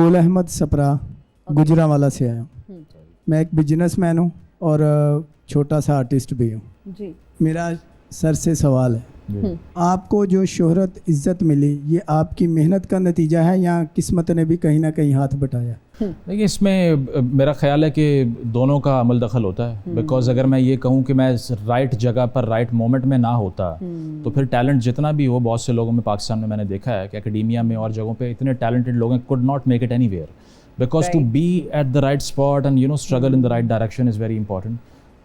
मकबूल अहमद सपरा गुजरांवाला से आया हूँ। मैं एक बिजनेसमैन हूँ और छोटा सा आर्टिस्ट भी हूँ जी। मेरा सर से सवाल है, आपको जो शोहरत इज़्ज़त मिली ये आपकी मेहनत का नतीजा है या किस्मत ने भी कहीं ना कहीं हाथ बटाया? देखिए, इसमें मेरा ख्याल है कि दोनों का अमल दखल होता है। बिकॉज अगर मैं ये कहूँ कि मैं राइट जगह पर राइट मोमेंट में ना होता तो फिर टैलेंट जितना भी हो, बहुत से लोगों में पाकिस्तान में मैंने देखा है कि एकेडेमिया में और जगहों पे इतने टैलेंटेड लोग हैं, could not make it anywhere because to be at the right spot and struggle in the right direction is very important.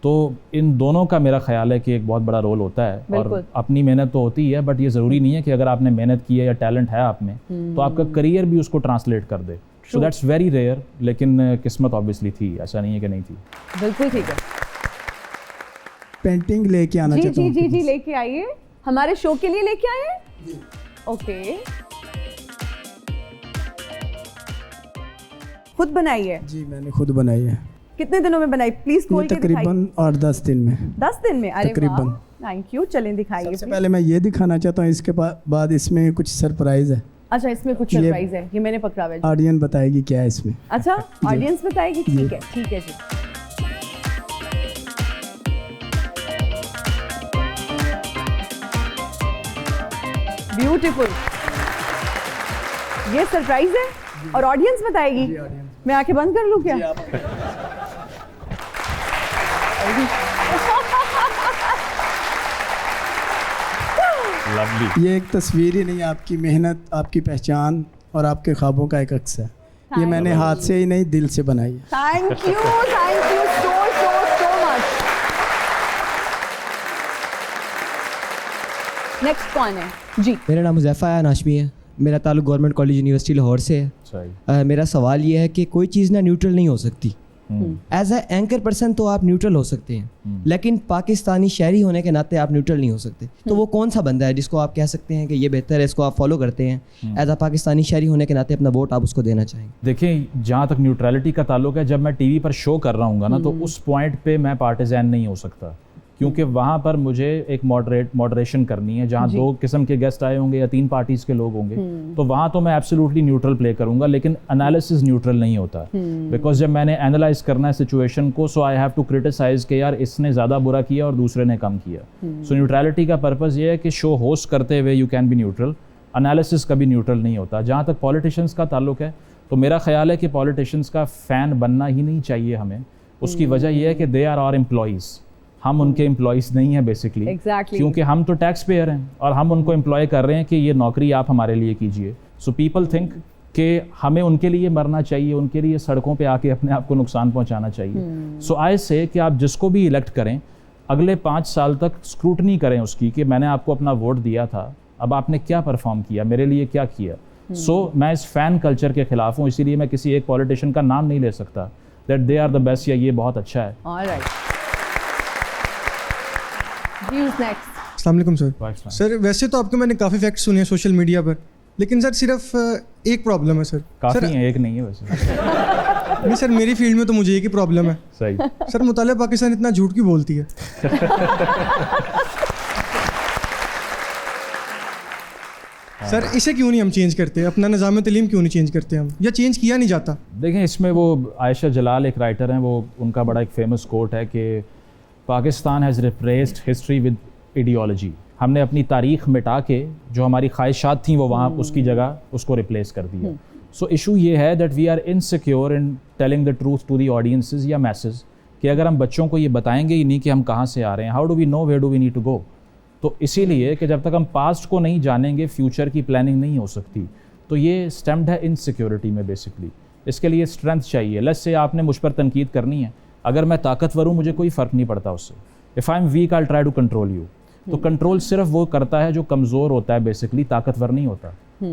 तो इन दोनों का मेरा ख्याल है कि एक बहुत बड़ा रोल होता है और अपनी मेहनत तो होती है, बट ये ज़रूरी नहीं है कि अगर आपने मेहनत की है या टैलेंट है आप में तो आपका करियर भी उसको ट्रांसलेट कर दे। सो दैट्स वेरी रेयर, लेकिन किस्मत ऑब्वियसली थी, ऐसा नहीं है कि नहीं थी। बिल्कुल ठीक है। पेंटिंग लेके आना चाहता हूँ। जी लेके आइए, हमारे शो के लिए लेके आए। ओके, खुद बनाई है? जी मैंने खुद बनाई है। कितने दिनों में बनाई? प्लीज खोल के दिखाइए। तकरीबन 8-10 दिन में। 10 दिन में? अरे तकरीबन। थैंक यू, चलें दिखाइए। सबसे पहले मैं ये दिखाना चाहता हूँ, इसके बाद इसमें कुछ सरप्राइज है। अच्छा, इसमें कुछ सरप्राइज है, ये मैंने पकड़ा हुआ है। ऑडियंस बताएगी क्या है इसमें। अच्छा, ऑडियंस बताएगी। ठीक है जी। ब्यूटीफुल, ये सरप्राइज है और ऑडियंस बताएगी। मैं आंखें बंद कर लूं क्या? लवली। ये एक तस्वीर ही नहीं, आपकी मेहनत, आपकी पहचान और आपके ख्वाबों का एक अक्स है। ये मैंने हाथ से ही नहीं, दिल से बनाई है। Thank you so much. Next कौन है जी? मेरा नाम हुज़ैफ़ा नाशमी है। मेरा ताल्लुक गवर्नमेंट कॉलेज यूनिवर्सिटी लाहौर से है। मेरा सवाल ये है कि कोई चीज़ ना न्यूट्रल नहीं हो सकती। एज ए एंकर पर्सन तो आप न्यूट्रल हो सकते हैं, लेकिन पाकिस्तानी शहरी होने के नाते आप न्यूट्रल नहीं हो सकते। तो वो कौन सा बंदा है जिसको आप कह सकते हैं कि ये बेहतर है, इसको आप फॉलो करते हैं, एज ए पाकिस्तानी शहरी होने के नाते अपना वोट आप उसको देना चाहेंगे? देखिए, जहाँ तक न्यूट्रलिटी का ताल्लुक है, जब मैं टीवी पर शो कर रहा हूँ ना, तो उस पॉइंट पे मैं पार्टिजान नहीं हो सकता, क्योंकि वहाँ पर मुझे एक मॉडरेशन करनी है। जहाँ 2 किस्म के गेस्ट आए होंगे या 3 पार्टीज़ के लोग होंगे, तो वहाँ तो मैं एब्सोल्युटली न्यूट्रल प्ले करूँगा, लेकिन एनालिसिस न्यूट्रल नहीं होता। बिकॉज जब मैंने एनालाइज करना है सिचुएशन को, सो आई हैव टू क्रिटिसाइज कि यार इसने ज़्यादा बुरा किया और दूसरे ने कम किया। सो न्यूट्रलिटी का पर्पज़ ये है कि शो होस्ट करते हुए you can be neutral, analysis कभी न्यूट्रल नहीं होता। जहाँ तक पॉलिटिशियंस का ताल्लुक है, तो मेरा ख्याल है कि पॉलिटिशियंस का फ़ैन बनना ही नहीं चाहिए हमें। उसकी वजह यह है कि दे आर आवर एम्प्लॉइज़, हम उनके एम्प्लॉइज़ नहीं हैं बेसिकली। क्योंकि हम तो टैक्स पेयर हैं और हम उनको एम्प्लॉय कर रहे हैं कि ये नौकरी आप हमारे लिए कीजिए। सो पीपल थिंक कि हमें उनके लिए मरना चाहिए, उनके लिए सड़कों पे आके अपने आप को नुकसान पहुंचाना चाहिए। सो आई से कि आप जिसको भी इलेक्ट करें, अगले 5 साल तक स्क्रूटनी करें उसकी कि मैंने आपको अपना वोट दिया था, अब आपने क्या परफॉर्म किया, मेरे लिए क्या किया। सो मैं इस फ़ैन कल्चर के ख़िलाफ़ हूँ, इसीलिए मैं किसी एक पॉलिटिशियन का नाम नहीं ले सकता that they are the best या ये बहुत अच्छा है। अस्सलाम वालेकुम सर। वैसे तो आपके मैंने काफ़ी फैक्ट सुने हैं सोशल मीडिया पर, लेकिन सर सिर्फ एक प्रॉब्लम है सर। काफ़ी है, एक नहीं है वैसे। नहीं सर, मेरी फील्ड में तो मुझे एक ही प्रॉब्लम है। सही सर, मुतालिबा पाकिस्तान इतना झूठ क्यों बोलती है? सर इसे क्यों नहीं हम चेंज करते? अपना निज़ाम तलीम क्यों नहीं चेंज करते हम, या चेंज किया नहीं जाता? देखें, इसमें वो आयशा जलाल एक राइटर हैं, वो उनका बड़ा एक फेमस कोट है कि Pakistan has replaced history with ideology. हमने अपनी तारीख मिटा के जो हमारी ख्वाहिशात थी वो वहाँ उसकी जगह उसको रिप्लेस कर दिया। सो इशू ये है that we are insecure in telling the truth to the audiences या मैसेज, कि अगर हम बच्चों को ये बताएंगे ही नहीं कि हम कहाँ से आ रहे हैं, how do we know where do we need to go. तो इसीलिए कि जब तक हम पास्ट को नहीं जानेंगे, फ्यूचर की प्लानिंग नहीं हो सकती। तो ये स्टेम्ड है इनसिक्योरिटी में बेसिकली। इसके लिए स्ट्रेंथ चाहिए। लेट्स से आपने मुझ पर तनकीद करनी है, अगर मैं ताकतवर हूँ मुझे कोई फ़र्क नहीं पड़ता उससे। If I am weak I try to control you. तो कंट्रोल सिर्फ वो करता है जो कमज़ोर होता है बेसिकली, ताकतवर नहीं होता।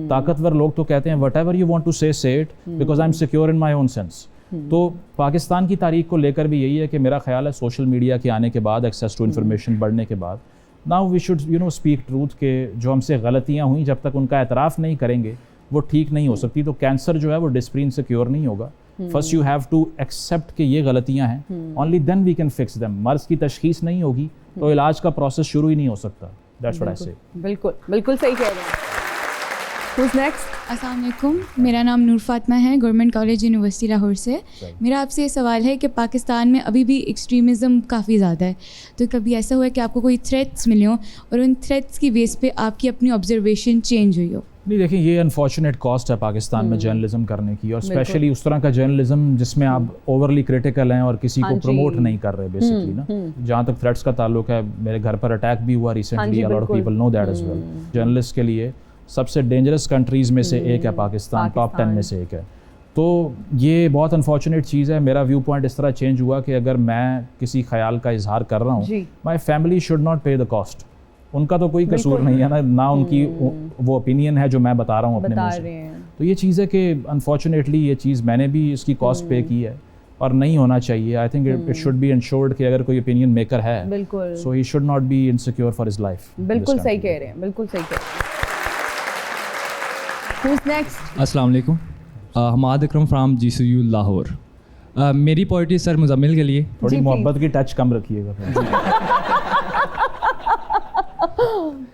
ताकतवर लोग तो कहते हैं whatever you want to say it because I am secure in my own sense. तो पाकिस्तान की तारीख को लेकर भी यही है कि मेरा ख्याल है सोशल मीडिया के आने के बाद, एक्सेस टू इन्फॉर्मेशन बढ़ने के बाद, now we should speak truth के जो हमसे गलतियाँ हुई जब तक उनका एतराफ़ नहीं करेंगे वो ठीक नहीं हो सकती। तो कैंसर जो है वो डिस्प्रीन से क्योर नहीं होगा। First you have to accept कि ये गलतियां हैं, only then we can fix them. मर्ज की तशखीस नहीं होगी तो इलाज का प्रोसेस शुरू ही नहीं हो सकता। दैट्स व्हाट आई से। बिल्कुल बिल्कुल सही कह रहे हैं। Who's next? अस्सलाम वालेकुम, मेरा नाम नूर फातिमा है, गवर्नमेंट कॉलेज यूनिवर्सिटी लाहौर से। मेरा आपसे ये सवाल है कि पाकिस्तान में अभी भी एक्सट्रीमिज़म काफ़ी ज़्यादा है, तो कभी ऐसा हुआ है कि आपको कोई थ्रेट्स मिले हों और उन थ्रेट्स की बेस पे आपकी अपनी ऑब्जर्वेशन चेंज हुई हो? नहीं, देखिए ये अनफॉर्चुनेट कॉस्ट है पाकिस्तान में जर्नलिज्म करने की, और स्पेशली उस तरह का जर्नलिज्म जिसमें आप ओवरली क्रिटिकल हैं और किसी को प्रमोट नहीं कर रहे बेसिकली ना। जहाँ तक थ्रेट्स का ताल्लुक है, मेरे घर पर अटैक भी हुआ recently, a lot of people know that as well. Journalist के लिए सबसे डेंजरस कंट्रीज़ में से एक है पाकिस्तान, टॉप 10 में से एक है। तो ये बहुत अनफॉर्चुनेट चीज़ है। मेरा व्यू पॉइंट इस तरह चेंज हुआ कि अगर मैं किसी ख्याल का इजहार कर रहा हूँ, माई फैमिली शुड नॉट पे द कॉस्ट। उनका तो कोई कसूर नहीं है ना उनकी वो ओपिनियन है जो मैं बता रहा हूँ अपने मुंह से। तो ये चीज़ है कि अनफॉर्चुनेटली ये चीज़ मैंने भी इसकी कॉस्ट पे की है और नहीं होना चाहिए। I think it should be insured कि अगर कोई ओपिनियन मेकर है, बिल्कुल, so he should not be insecure for his life. बिल्कुल सही कह रहे हैं, बिल्कुल सही कह रहे हैं। Who's next? अस्सलाम वालेकुम, हमाद अकरम फ्राम GCU लाहौर। मेरी पोइट्री सर मुजम्मिल के लिए। थोड़ी मोहब्बत की टच कम रखिएगा।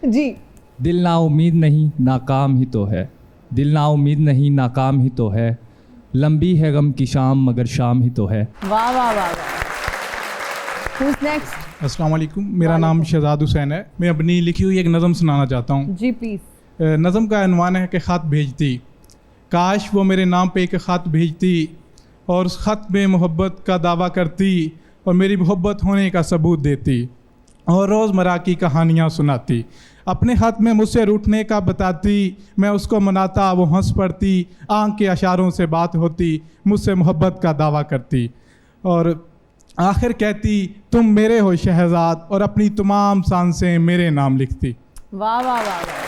जी। दिल ना उम्मीद नहीं नाकाम ही तो है, दिल ना उम्मीद नहीं नाकाम ही तो है, लंबी है गम की शाम मगर शाम ही तो है। वाह वाह वाह वाह। Who's next? अस्सलाम वालेकुम, मेरा नाम शहजाद हुसैन है। मैं अपनी लिखी हुई एक नज़म सुनाना चाहता हूँ। जी प्लीज़। नज़म का अनवान है कि ख़त भेजती, काश वो मेरे नाम पे एक ख़त भेजती और उस ख़त में मोहब्बत का दावा करती और मेरी मोहब्बत होने का सबूत देती और रोज़मर्रा की कहानियाँ सुनाती, अपने ख़त में मुझसे रूठने का बताती, मैं उसको मनाता वो हंस पड़ती, आँख के इशारों से बात होती, मुझसे मोहब्बत का दावा करती और आखिर कहती तुम मेरे हो शहजाद और अपनी तमाम सांसें मेरे नाम लिखती। वाह वाह वाह वाह।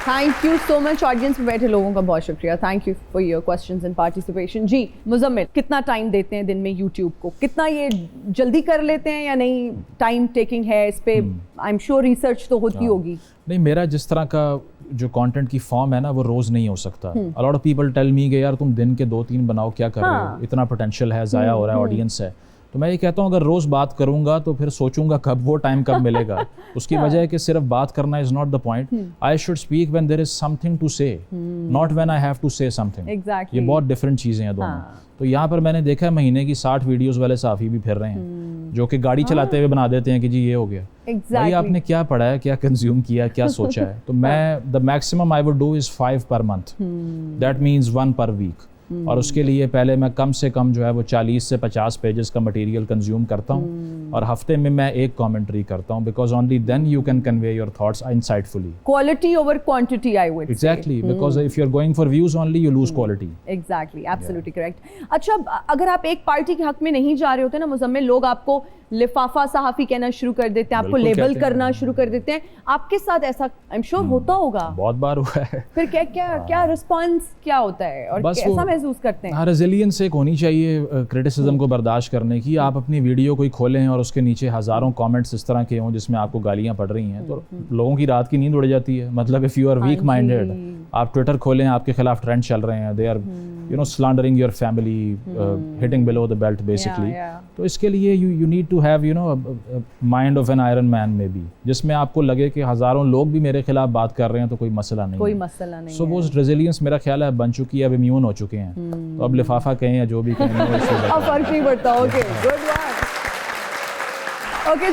Thank you so much. Audience में बैठे लोगों का बहुत शुक्रिया। Thank you for your questions and participation. जी मुजम्मिल, कितना टाइम देते हैं दिन में यूट्यूब को? कितना ये जल्दी कर लेते हैं या नहीं? टाइम टेकिंग है इस पे, आई एम श्योर रिसर्च तो होती होगी। नहीं, मेरा जिस तरह का जो कंटेंट की फॉर्म है ना वो रोज़ नहीं हो सकता। A lot of people tell me कि यार तुम दिन के 2-3 बनाओ, क्या कर रहे हो, इतना पोटेंशियल है, ज़ाया हो रहा है, ऑडियंस है। तो मैं ये कहता हूँ अगर रोज़ बात करूँगा तो फिर सोचूंगा कब वो टाइम कब मिलेगा। उसकी वजह है कि सिर्फ बात करना is not the point. I should speak when there is something to say, not when I have to say something. Exactly. ये बहुत डिफरेंट चीज़ें हैं दोनों। तो यहाँ पर मैंने देखा है महीने की 60 वीडियोज़ वाले साफ़ी भी फिर रहे हैं जो कि गाड़ी चलाते हुए बना देते हैं कि जी ये हो गया। भाई आपने क्या पढ़ा है, क्या कंज्यूम किया, क्या सोचा है? तो मैं the maximum I would do is 5 per month, that means 1 पर वीक। और उसके लिए पहले मैं कम से कम जो है वो 40 से 50 पेजेस का मटेरियल कंज्यूम करता हूँ और हफ्ते में मैं एक कमेंट्री करता हूँ, because only then you can convey your thoughts insightfully. Quality over quantity I would say. Exactly, because if you are going for views only you lose quality. Exactly, absolutely correct. अच्छा, अगर आप एक party के हक में नहीं जा रहे होते ना मुजम्मिल, लोग आपको लिफाफा सहाफ़ी कहना शुरू कर देते हैं, आपको लेबल करना शुरू कर देते हैं। आपके साथ ऐसा आई एम श्योर होता होगा, बहुत बार हुआ है। फिर क्या क्या क्या रिस्पांस क्या होता है और कैसा महसूस करते हैं? रेजिलियंस एक होनी चाहिए क्रिटिसिज्म को बर्दाश्त करने की। आप अपनी वीडियो कोई खोलें और उसके नीचे हज़ारों कमेंट्स इस तरह के हों जिसमें आपको गालियाँ पड़ रही हैं, तो लोगों की रात की नींद उड़ जाती है। मतलब if you are weak minded, आप ट्विटर खोलें, आपके खिलाफ ट्रेंड चल रहे हैं, they are you know slandering your family, hitting below the belt basically. तो इसके लिए you need to have you know mind of an iron man maybe, जिसमें आपको लगे कि हज़ारों लोग भी मेरे खिलाफ बात कर रहे हैं तो कोई मसला नहीं, कोई मसला नहीं। सो वो रेजिलियंस मेरा ख्याल है बन चुकी है, अब इम्यून हो चुके हैं। तो अब लिफाफा कहें या जो भी कहें, फर्क नहीं पड़ता। Okay, good one. ओके।